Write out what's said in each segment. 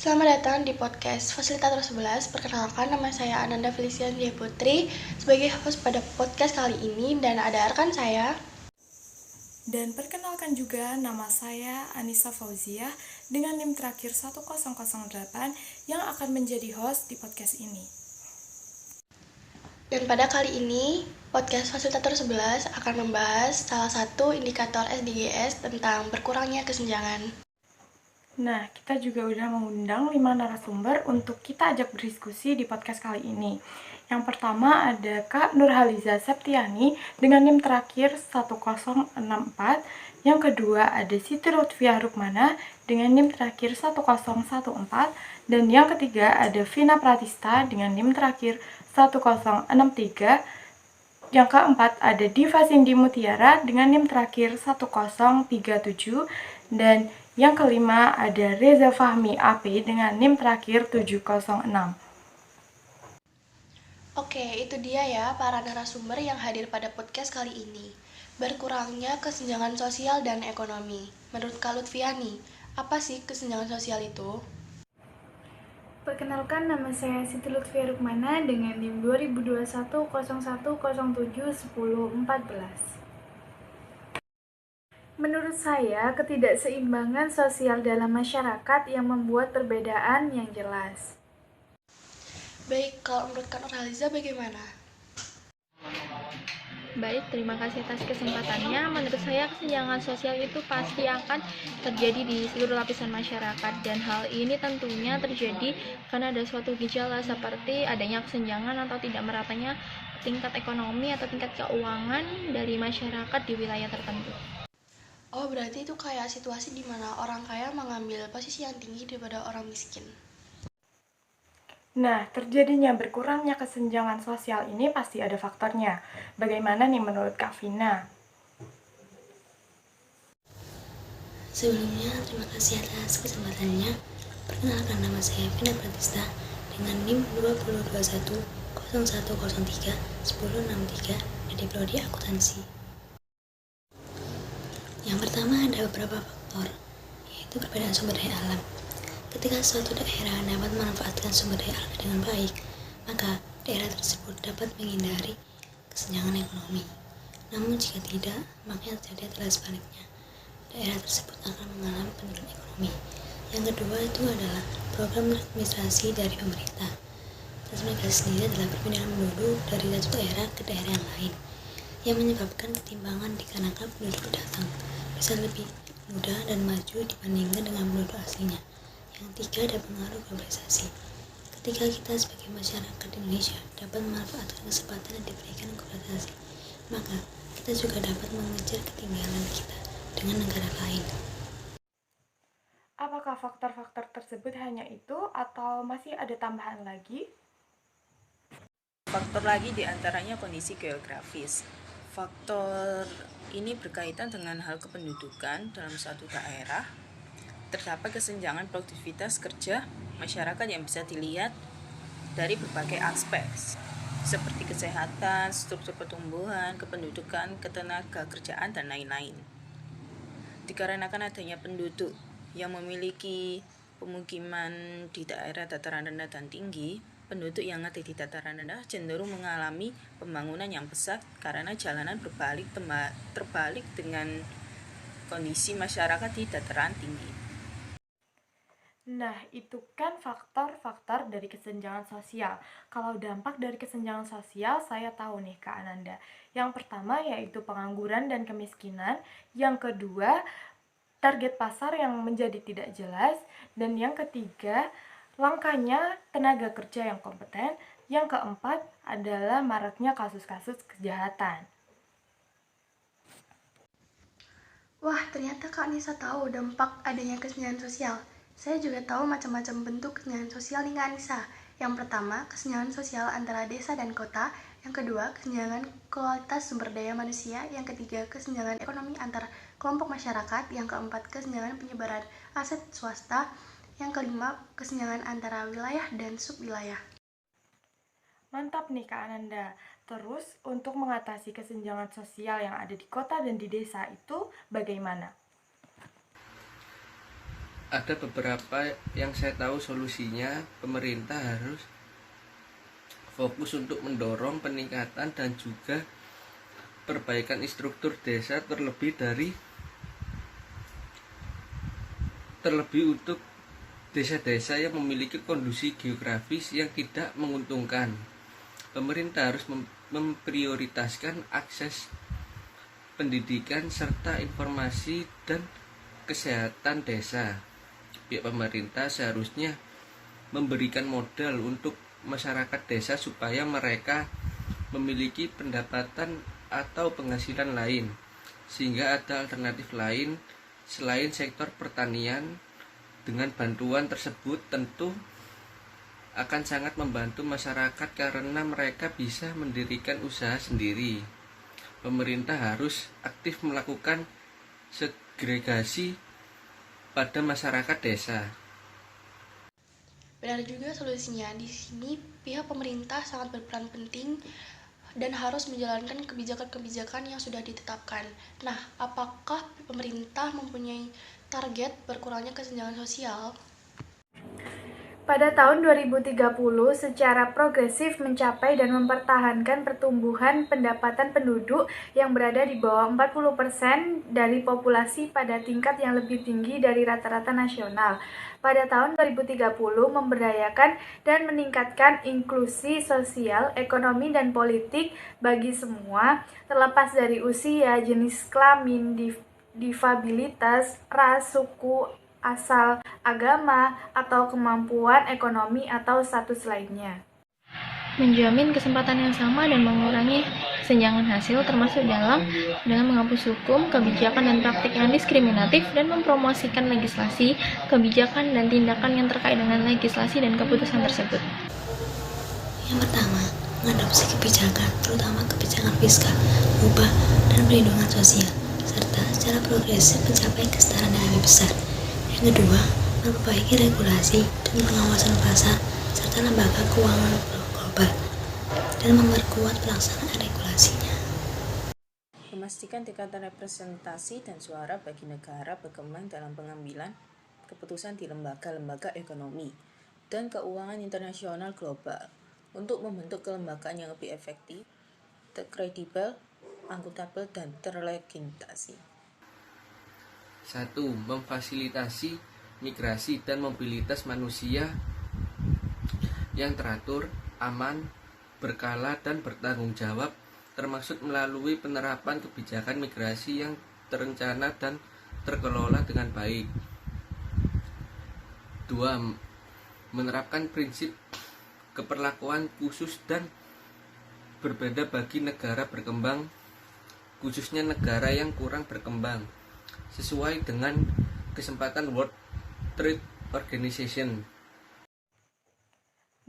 Selamat datang di podcast Fasilitator 11. Perkenalkan, nama saya Ananda Felician J. Putri sebagai host pada podcast kali ini, dan ada rekan saya. Dan perkenalkan juga nama saya Anissa Fauzia dengan NIM terakhir 1008 yang akan menjadi host di podcast ini. Dan pada kali ini, podcast Fasilitator 11 akan membahas salah satu indikator SDGs tentang berkurangnya kesenjangan. Nah, kita juga udah mengundang 5 narasumber untuk kita ajak berdiskusi di podcast kali ini. Yang pertama ada Kak Nurhaliza Septiani dengan NIM terakhir 1064. Yang kedua ada Siti Lutfiah Rukmana dengan NIM terakhir 1014. Dan yang ketiga ada Vina Pratista dengan NIM terakhir 1063. Yang keempat ada Diva Cindy Mutiara dengan NIM terakhir 1037. Dan yang kelima ada Reza Fahmi AP dengan NIM terakhir 706. Oke, itu dia ya para narasumber yang hadir pada podcast kali ini. Berkurangnya kesenjangan sosial dan ekonomi. Menurut Kak Lutfiani, apa sih kesenjangan sosial itu? Perkenalkan, nama saya Siti Lutfiah Rukmana dengan NIM 202101071014. Menurut saya, ketidakseimbangan sosial dalam masyarakat yang membuat perbedaan yang jelas. Baik, kalau menurut Kak Nurhaliza bagaimana? Baik, terima kasih atas kesempatannya. Menurut saya kesenjangan sosial itu pasti akan terjadi di seluruh lapisan masyarakat, dan hal ini tentunya terjadi karena ada suatu gejala seperti adanya kesenjangan atau tidak meratanya tingkat ekonomi atau tingkat keuangan dari masyarakat di wilayah tertentu. Oh, berarti itu kayak situasi di mana orang kaya mengambil posisi yang tinggi daripada orang miskin. Nah, terjadinya berkurangnya kesenjangan sosial ini pasti ada faktornya. Bagaimana nih menurut Kak Vina? Sebelumnya, terima kasih atas kesempatannya. Perkenalkan, nama saya Vina Pratista dengan NIM 202101031063 dari Prodi Akuntansi. Yang pertama ada beberapa faktor, yaitu perbedaan sumber daya alam. Ketika suatu daerah dapat memanfaatkan sumber daya alam dengan baik, maka daerah tersebut dapat menghindari kesenjangan ekonomi. Namun jika tidak, maka yang terjadi adalah sebaliknya. Daerah tersebut akan mengalami penurunan ekonomi. Yang kedua itu adalah program administrasi dari pemerintah. Transmigrasi sendiri adalah perpindahan penduduk dari satu daerah ke daerah yang lain, yang menyebabkan ketimpangan dikarenakan penduduk datang bisa lebih mudah dan maju dibandingkan dengan penduduk aslinya. Yang tiga ada pengaruh globalisasi. Ketika kita sebagai masyarakat Indonesia dapat memanfaatkan kesempatan yang diberikan globalisasi, maka kita juga dapat mengejar ketinggalan kita dengan negara lain. Apakah faktor-faktor tersebut hanya itu atau masih ada tambahan lagi? Faktor lagi diantaranya kondisi geografis. Faktor ini berkaitan dengan hal kependudukan dalam suatu daerah. Terdapat kesenjangan produktivitas kerja masyarakat yang bisa dilihat dari berbagai aspek, seperti kesehatan, struktur pertumbuhan, kependudukan, ketenaga kerjaan, dan lain-lain. Dikarenakan adanya penduduk yang memiliki pemukiman di daerah dataran rendah dan tinggi, penduduk yang ada di dataran rendah cenderung mengalami pembangunan yang pesat karena jalanan terbalik dengan kondisi masyarakat di dataran tinggi. Nah, itu kan faktor-faktor dari kesenjangan sosial. Kalau dampak dari kesenjangan sosial, saya tahu nih Kak Ananda. Yang pertama yaitu pengangguran dan kemiskinan. Yang kedua, target pasar yang menjadi tidak jelas. Dan yang ketiga, langkanya tenaga kerja yang kompeten. Yang keempat adalah maraknya kasus-kasus kejahatan. Wah, ternyata Kak Nisa tahu dampak adanya kesenjangan sosial. Saya juga tahu macam-macam bentuk kesenjangan sosial nih Kak Nisa. Yang pertama, kesenjangan sosial antara desa dan kota. Yang kedua, kesenjangan kualitas sumber daya manusia. Yang ketiga, kesenjangan ekonomi antar kelompok masyarakat. Yang keempat, kesenjangan penyebaran aset swasta. Yang kelima, kesenjangan antara wilayah dan subwilayah. Mantap nih Kak Ananda. Terus untuk mengatasi kesenjangan sosial yang ada di kota dan di desa itu bagaimana? ada beberapa yang saya tahu solusinya. Pemerintah harus fokus untuk mendorong peningkatan dan juga perbaikan struktur desa, terlebih untuk desa-desa yang memiliki kondisi geografis yang tidak menguntungkan. Pemerintah harus memprioritaskan akses pendidikan serta informasi dan kesehatan desa. Pihak pemerintah seharusnya memberikan modal untuk masyarakat desa supaya mereka memiliki pendapatan atau penghasilan lain, sehingga ada alternatif lain selain sektor pertanian. Dengan bantuan tersebut tentu akan sangat membantu masyarakat karena mereka bisa mendirikan usaha sendiri. Pemerintah harus aktif melakukan segregasi pada masyarakat desa. Benar juga solusinya. Di sini pihak pemerintah sangat berperan penting dan harus menjalankan kebijakan-kebijakan yang sudah ditetapkan. Nah, apakah pemerintah mempunyai target berkurangnya kesenjangan sosial? Pada tahun 2030 secara progresif mencapai dan mempertahankan pertumbuhan pendapatan penduduk yang berada di bawah 40% dari populasi pada tingkat yang lebih tinggi dari rata-rata nasional. Pada tahun 2030 memberdayakan dan meningkatkan inklusi sosial, ekonomi, dan politik bagi semua, terlepas dari usia, jenis kelamin, difabilitas, ras, suku, asal, agama, atau kemampuan ekonomi atau status lainnya. Menjamin kesempatan yang sama dan mengurangi kesenjangan hasil termasuk dengan menghapus hukum, kebijakan dan praktik yang diskriminatif dan mempromosikan legislasi, kebijakan dan tindakan yang terkait dengan legislasi dan keputusan tersebut. Yang pertama, mengadopsi kebijakan, terutama kebijakan fiskal, upah, dan perlindungan sosial, serta secara progresif mencapai kesetaraan yang lebih besar. Yang kedua, memperbaiki regulasi dan pengawasan pasar serta lembaga keuangan global dan memperkuat pelaksanaan regulasinya. Memastikan tingkatan representasi dan suara bagi negara berkembang dalam pengambilan keputusan di lembaga-lembaga ekonomi dan keuangan internasional global untuk membentuk kelembagaan yang lebih efektif, kredibel, akuntabel, dan terlegitimasi. 1. Memfasilitasi migrasi dan mobilitas manusia yang teratur, aman, berkala, dan bertanggung jawab, termasuk melalui penerapan kebijakan migrasi yang terencana dan terkelola dengan baik. 2. Menerapkan prinsip keperlakuan khusus dan berbeda bagi negara berkembang, khususnya negara yang kurang berkembang, sesuai dengan kesempatan World Trade Organization.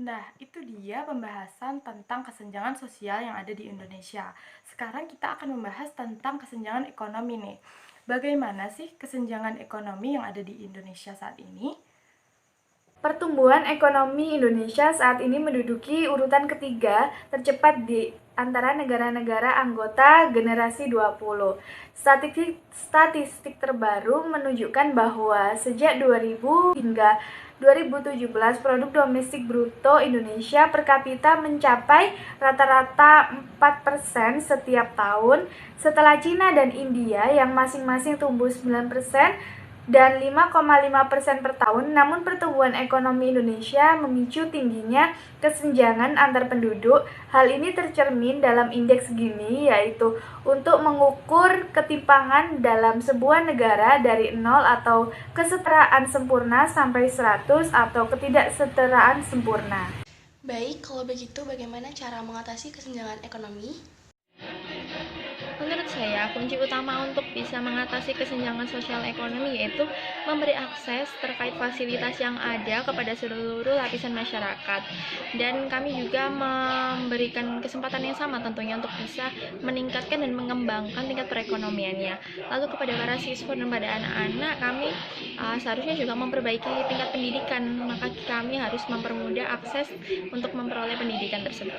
Nah, itu dia pembahasan tentang kesenjangan sosial yang ada di Indonesia. Sekarang kita akan membahas tentang kesenjangan ekonomi nih. Bagaimana sih kesenjangan ekonomi yang ada di Indonesia saat ini? Pertumbuhan ekonomi Indonesia saat ini menduduki urutan ketiga tercepat di antara negara-negara anggota generasi 20. Statistik terbaru menunjukkan bahwa sejak 2000 hingga 2017 produk domestik bruto Indonesia per kapita mencapai rata-rata 4% setiap tahun setelah Cina dan India yang masing-masing tumbuh 9% dan 5,5% per tahun. Namun pertumbuhan ekonomi Indonesia memicu tingginya kesenjangan antar penduduk. Hal ini tercermin dalam indeks Gini, yaitu untuk mengukur ketimpangan dalam sebuah negara dari 0 atau kesetaraan sempurna sampai 100 atau ketidaksetaraan sempurna. Baik, kalau begitu bagaimana cara mengatasi kesenjangan ekonomi? Menurut saya, kunci utama untuk bisa mengatasi kesenjangan sosial ekonomi yaitu memberi akses terkait fasilitas yang ada kepada seluruh lapisan masyarakat. Dan kami juga memberikan kesempatan yang sama tentunya untuk bisa meningkatkan dan mengembangkan tingkat perekonomiannya. Lalu kepada para siswa dan pada anak-anak, kami seharusnya juga memperbaiki tingkat pendidikan, maka kami harus mempermudah akses untuk memperoleh pendidikan tersebut.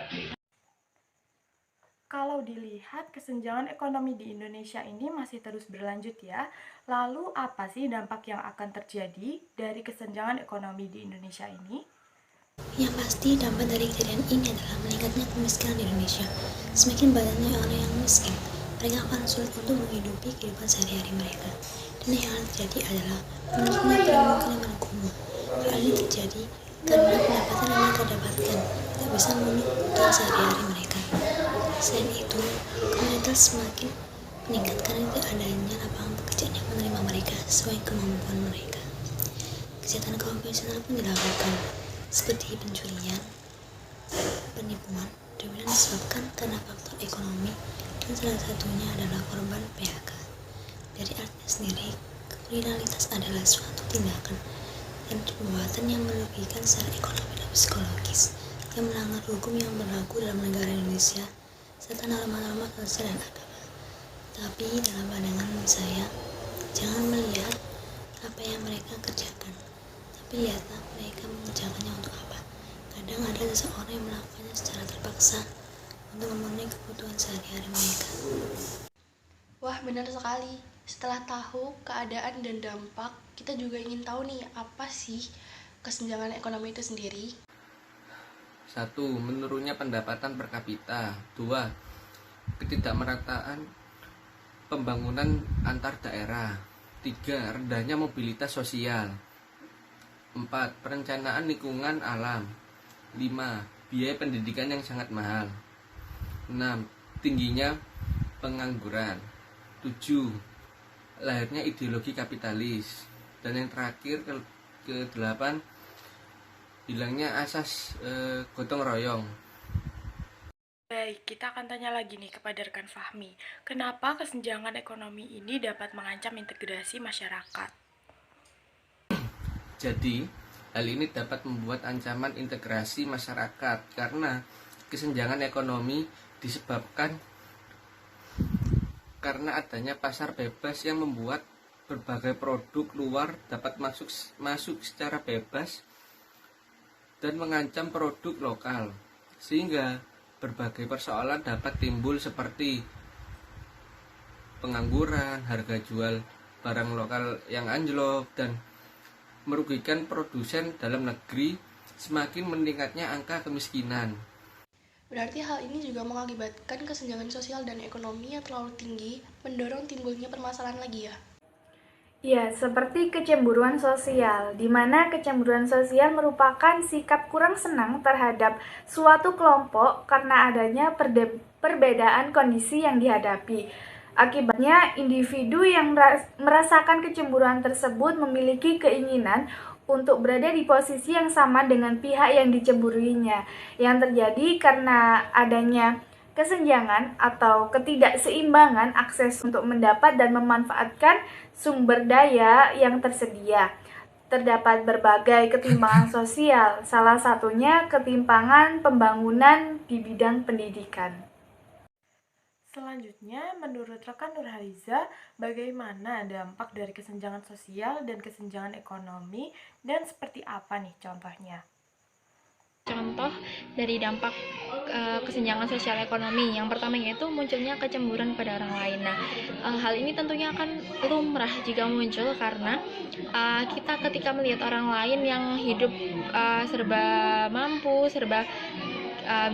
Kalau dilihat kesenjangan ekonomi di Indonesia ini masih terus berlanjut ya. Lalu apa sih dampak yang akan terjadi dari kesenjangan ekonomi di Indonesia ini? Yang pasti dampak dari kejadian ini adalah meningkatnya kemiskinan di Indonesia. Semakin banyaknya orang yang miskin, mereka akan sulit untuk menghidupi kehidupan sehari-hari mereka. Dan yang terjadi adalah menurunnya perekonomian kumuh. Hal ini terjadi karena pendapatan yang mereka dapatkan tidak bisa memenuhi kebutuhan sehari-hari mereka. Selain itu, komunitas semakin meningkat karena tidak adanya lapangan pekerjaan yang menerima mereka sesuai kemampuan mereka. Kejahatan konvensional pun dilakukan, seperti pencurian, penipuan, dominan disebabkan karena faktor ekonomi, dan salah satunya adalah korban PHK. Dari artinya sendiri, kriminalitas adalah suatu tindakan dan perbuatan yang merugikan secara ekonomi dan psikologis, yang melanggar hukum yang berlaku dalam negara Indonesia serta norma-norma sosial dan agama. Tapi dalam pandangan saya, jangan melihat apa yang mereka kerjakan, tapi lihatlah mereka mengerjakannya untuk apa. Kadang ada seseorang yang melakukannya secara terpaksa untuk memenuhi kebutuhan sehari-hari mereka. Wah, benar sekali. Setelah tahu keadaan dan dampak, kita juga ingin tahu nih, apa sih kesenjangan ekonomi itu sendiri? 1. Menurunnya pendapatan per kapita. 2. Ketidakmerataan pembangunan antar daerah. 3. Rendahnya mobilitas sosial. 4. Perencanaan lingkungan alam. 5. Biaya pendidikan yang sangat mahal. 6. Tingginya pengangguran. 7. Lahirnya ideologi kapitalis. Dan yang terakhir ke-8, hilangnya asas gotong royong. Baik, kita akan tanya lagi nih kepada rekan Fahmi. Kenapa kesenjangan ekonomi ini dapat mengancam integrasi masyarakat? Jadi, hal ini dapat membuat ancaman integrasi masyarakat karena kesenjangan ekonomi disebabkan karena adanya pasar bebas yang membuat berbagai produk luar dapat masuk secara bebas dan mengancam produk lokal, sehingga berbagai persoalan dapat timbul seperti pengangguran, harga jual barang lokal yang anjlok, dan merugikan produsen dalam negeri, semakin meningkatnya angka kemiskinan. Berarti hal ini juga mengakibatkan kesenjangan sosial dan ekonomi yang terlalu tinggi, mendorong timbulnya permasalahan lagi ya? Ya, seperti kecemburuan sosial, di mana kecemburuan sosial merupakan sikap kurang senang terhadap suatu kelompok karena adanya perbedaan kondisi yang dihadapi. Akibatnya, individu yang merasakan kecemburuan tersebut memiliki keinginan untuk berada di posisi yang sama dengan pihak yang dicemburinya, yang terjadi karena adanya kesenjangan atau ketidakseimbangan akses untuk mendapat dan memanfaatkan sumber daya yang tersedia. Terdapat berbagai ketimpangan sosial, salah satunya ketimpangan pembangunan di bidang pendidikan. Selanjutnya, menurut rekan Nurhaliza, bagaimana dampak dari kesenjangan sosial dan kesenjangan ekonomi, dan seperti apa nih contohnya? Contoh dari dampak kesenjangan sosial ekonomi, yang pertama yaitu munculnya kecemburuan pada orang lain. Nah, hal ini tentunya akan lumrah jika muncul karena kita ketika melihat orang lain yang hidup serba mampu, serba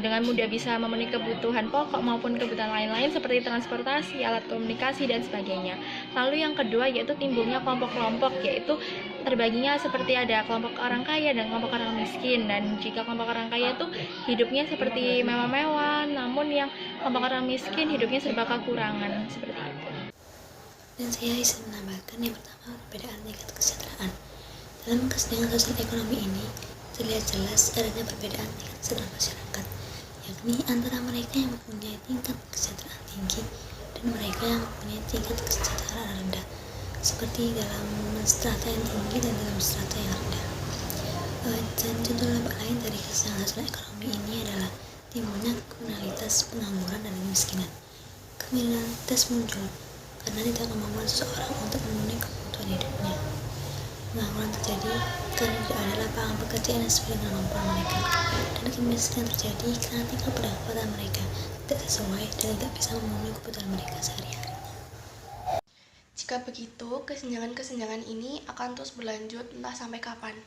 dengan mudah bisa memenuhi kebutuhan pokok maupun kebutuhan lain-lain seperti transportasi, alat komunikasi, dan sebagainya. Lalu yang kedua yaitu timbulnya kelompok-kelompok, yaitu terbaginya seperti ada kelompok orang kaya dan kelompok orang miskin. Dan jika kelompok orang kaya itu hidupnya seperti mewah-mewah, namun yang kelompok orang miskin hidupnya serba kekurangan, seperti itu. Dan saya bisa menambahkan yang pertama, perbedaan tingkat kesejahteraan. Dalam kesenjangan sosial ekonomi ini terlihat jelas adanya perbedaan tingkat kesejahteraan masyarakat, yakni antara mereka yang mempunyai tingkat kesejahteraan tinggi dan mereka yang mempunyai tingkat kesejahteraan rendah, seperti dalam strata yang tinggi dan dalam strata yang rendah. Dan contoh lain dari kesenjangan sosial ekonomi ini adalah timbulnya kriminalitas, pengangguran, dan kemiskinan. Kriminalitas muncul karena tidak kemampuan seseorang untuk memenuhi kebutuhan hidupnya. Pengangguran terjadi karena tidak ada lapangan pekerjaan yang sesuai dengan kemampuan mereka, dan kemiskinan terjadi karena tingkat pendapatan mereka tidak sesuai dan tidak bisa memenuhi kebutuhan mereka sehari-hari. Jika begitu, kesenjangan-kesenjangan ini akan terus berlanjut entah sampai kapan.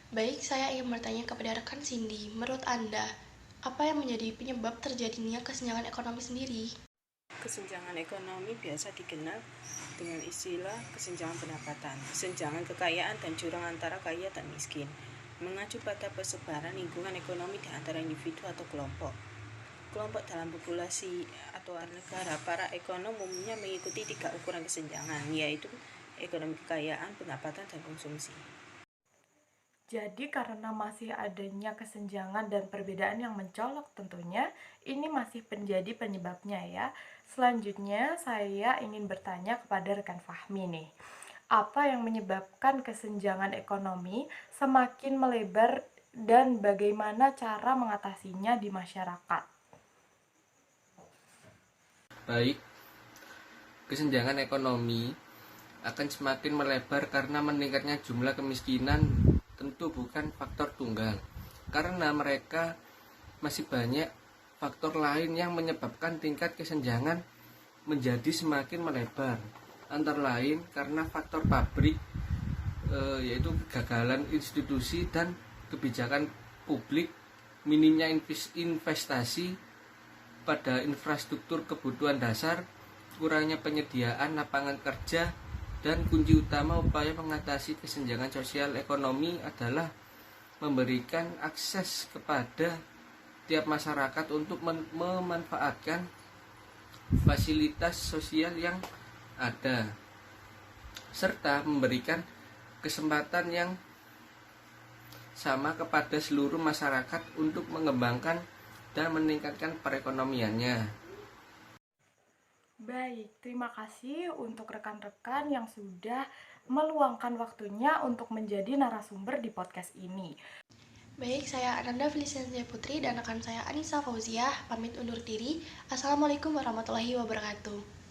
Baik, saya ingin bertanya kepada rekan Cindy, menurut Anda, apa yang menjadi penyebab terjadinya kesenjangan ekonomi sendiri? Kesenjangan ekonomi biasa dikenal dengan istilah kesenjangan pendapatan, kesenjangan kekayaan dan jurang antara kaya dan miskin, mengacu pada persebaran lingkungan ekonomi di antara individu atau kelompok. Kelompok dalam populasi atau negara, para ekonom umumnya mengikuti 3 ukuran kesenjangan, yaitu ekonomi kekayaan, pendapatan, dan konsumsi. Jadi karena masih adanya kesenjangan dan perbedaan yang mencolok tentunya, ini masih menjadi penyebabnya ya. Selanjutnya saya ingin bertanya kepada rekan Fahmi nih. Apa yang menyebabkan kesenjangan ekonomi semakin melebar dan bagaimana cara mengatasinya di masyarakat? Baik, kesenjangan ekonomi akan semakin melebar karena meningkatnya jumlah kemiskinan tentu bukan faktor tunggal, karena mereka masih banyak faktor lain yang menyebabkan tingkat kesenjangan menjadi semakin melebar. Antara lain karena faktor pabrik, yaitu kegagalan institusi dan kebijakan publik, minimnya investasi pada infrastruktur kebutuhan dasar, kurangnya penyediaan lapangan kerja, dan kunci utama upaya mengatasi kesenjangan sosial ekonomi adalah memberikan akses kepada tiap masyarakat untuk memanfaatkan fasilitas sosial yang ada, serta memberikan kesempatan yang sama kepada seluruh masyarakat untuk mengembangkan dan meningkatkan perekonomiannya. Baik, terima kasih untuk rekan-rekan yang sudah meluangkan waktunya untuk menjadi narasumber di podcast ini. Baik, saya Ananda Feliciantia Putri dan rekan saya Anissa Fauziah pamit undur diri. Assalamualaikum warahmatullahi wabarakatuh.